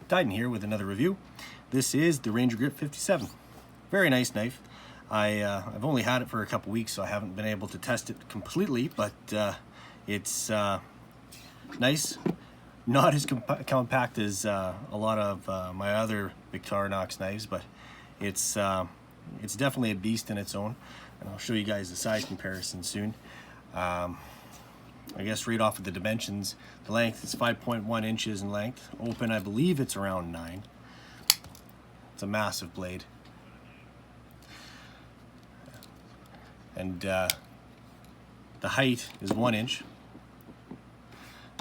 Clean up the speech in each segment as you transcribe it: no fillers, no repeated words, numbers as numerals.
Dyden here with another review. This is the Rangergrip 57. Very nice knife. I've only had it for a couple weeks, so I haven't been able to test it completely, but it's nice. Not as compact as a lot of my other Victorinox knives, but it's definitely a beast in its own, and I'll show you guys the size comparison soon. I guess right off of the dimensions, the length is 5.1 inches in length. Open, I believe it's around 9. It's a massive blade. And the height is 1 inch.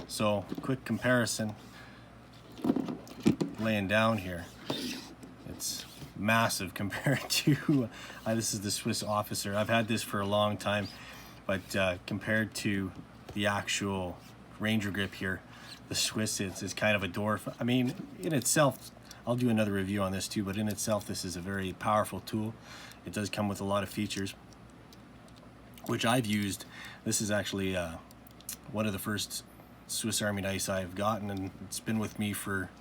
So, quick comparison, laying down here, it's massive compared to, this is the Swiss Officer. I've had this for a long time, but compared to the actual Rangergrip here, the Swiss is kind of a dwarf. I mean, in itself, I'll do another review on this too, but in itself, this is a very powerful tool. It does come with a lot of features, which I've used. This is actually one of the first Swiss Army knives I've gotten, and it's been with me for,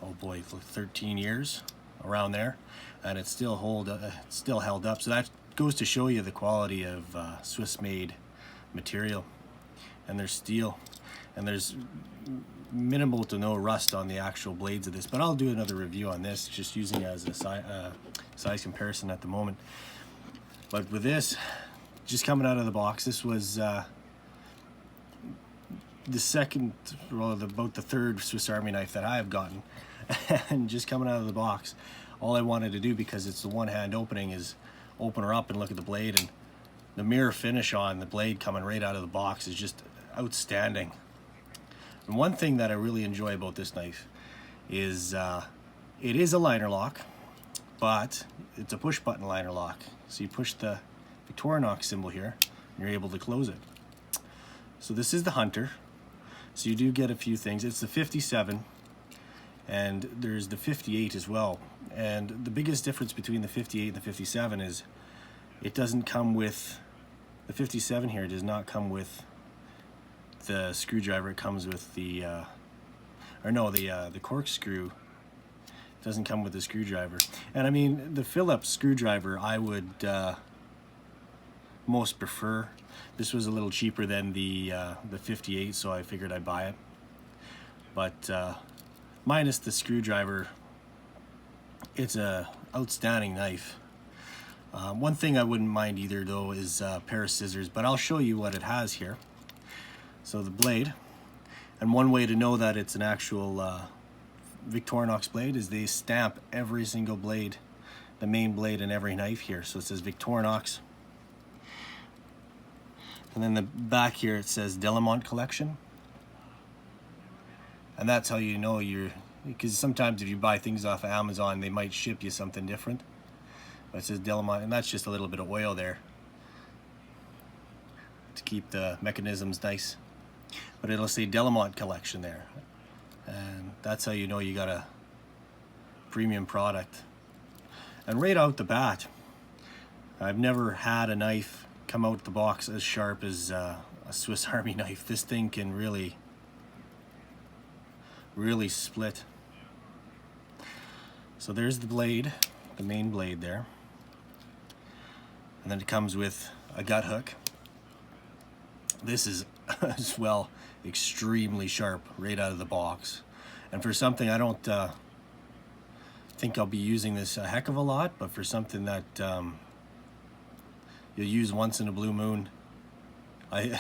oh boy, 13 years, around there, and it's still held up. So that goes to show you the quality of Swiss-made material, and there's steel, and there's minimal to no rust on the actual blades of this. But I'll do another review on this, just using it as a size comparison at the moment. But with this, just coming out of the box, this was the second, well, about the third Swiss Army knife that I have gotten. And just coming out of the box, all I wanted to do, because it's the one-hand opening, is open her up and look at the blade, and the mirror finish on the blade coming right out of the box is just outstanding. And one thing that I really enjoy about this knife is it is a liner lock, but it's a push button liner lock. So you push the Victorinox symbol here and you're able to close it. So this is the Hunter, so you do get a few things. It's the 57, and there's the 58 as well. And the biggest difference between the 58 and the 57 is it doesn't come with, the 57 here does not come with the screwdriver. It comes with the the corkscrew. It doesn't come with the screwdriver. And I mean, the Phillips screwdriver I would most prefer. This was a little cheaper than the 58, so I figured I'd buy it. But minus the screwdriver, it's a outstanding knife. One thing I wouldn't mind either, though, is a pair of scissors, but I'll show you what it has here. So the blade, and one way to know that it's an actual Victorinox blade is they stamp every single blade, the main blade in every knife here. So it says Victorinox. And then the back here it says Delamont Collection. And that's how you know because sometimes if you buy things off of Amazon, they might ship you something different. But it says Delamont, and that's just a little bit of oil there to keep the mechanisms nice. But it'll say Delamont Collection there. And that's how you know you got a premium product. And right out the bat, I've never had a knife come out the box as sharp as a Swiss Army knife. This thing can really split. So there's the blade, the main blade there, and then it comes with a gut hook. This is as well extremely sharp right out of the box, and for something I don't think I'll be using this a heck of a lot, but for something that you'll use once in a blue moon,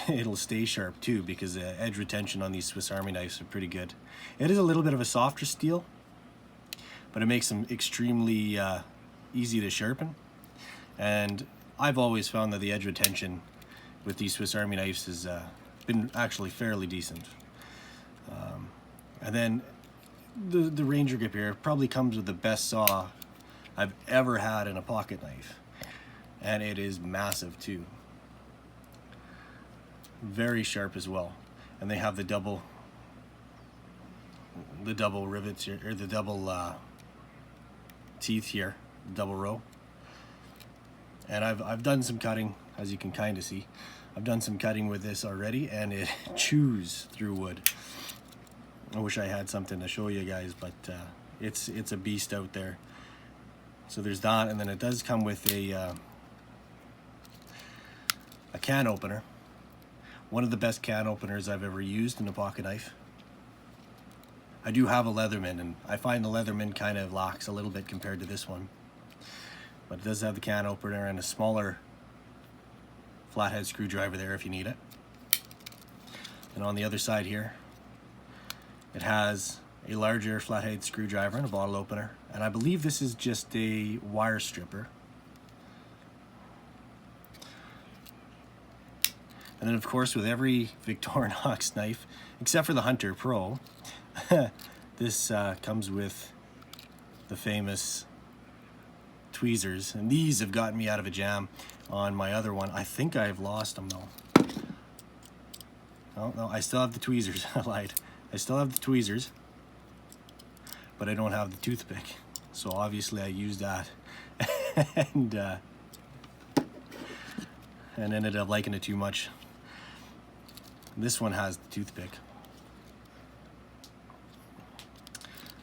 it'll stay sharp too, because the edge retention on these Swiss Army knives are pretty good. It is a little bit of a softer steel, but it makes them extremely easy to sharpen. And I've always found that the edge retention with these Swiss Army knives has been actually fairly decent. And then the Rangergrip here probably comes with the best saw I've ever had in a pocket knife. And it is massive too. Very sharp as well. And they have the double rivets here, or the double teeth here, double row. And I've done some cutting, as you can kind of see. I've done some cutting with this already, and it chews through wood. I wish I had something to show you guys, but it's a beast out there. So there's that, and then it does come with a can opener. One of the best can openers I've ever used in a pocket knife. I do have a Leatherman, and I find the Leatherman kind of lacks a little bit compared to this one. But it does have the can opener and a smaller flathead screwdriver there if you need it. And on the other side here, it has a larger flathead screwdriver and a bottle opener. And I believe this is just a wire stripper. And then of course with every Victorinox knife, except for the Hunter Pro, this comes with the famous tweezers. And these have gotten me out of a jam on my other one. I think I've lost them though. Oh no, I still have the tweezers. I lied. I still have the tweezers, but I don't have the toothpick. So obviously I used that and ended up liking it too much. This one has the toothpick,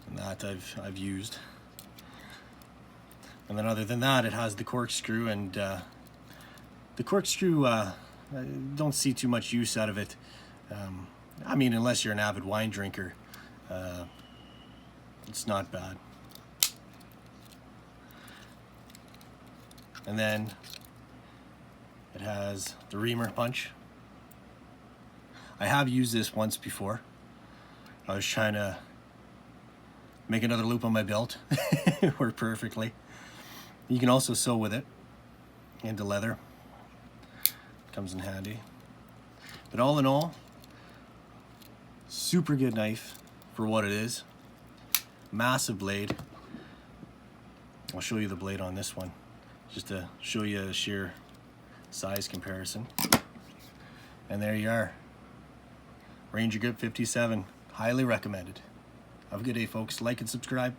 and that I've used. And then other than that, it has the corkscrew, and the corkscrew, I don't see too much use out of it. I mean, unless you're an avid wine drinker, it's not bad. And then it has the reamer punch. I have used this once before. I was trying to make another loop on my belt. It worked perfectly. You can also sew with it into leather. Comes in handy. But all in all, super good knife for what it is. Massive blade. I'll show you the blade on this one, just to show you a sheer size comparison. And there you are. Rangergrip 57, highly recommended. Have a good day, folks. Like and subscribe.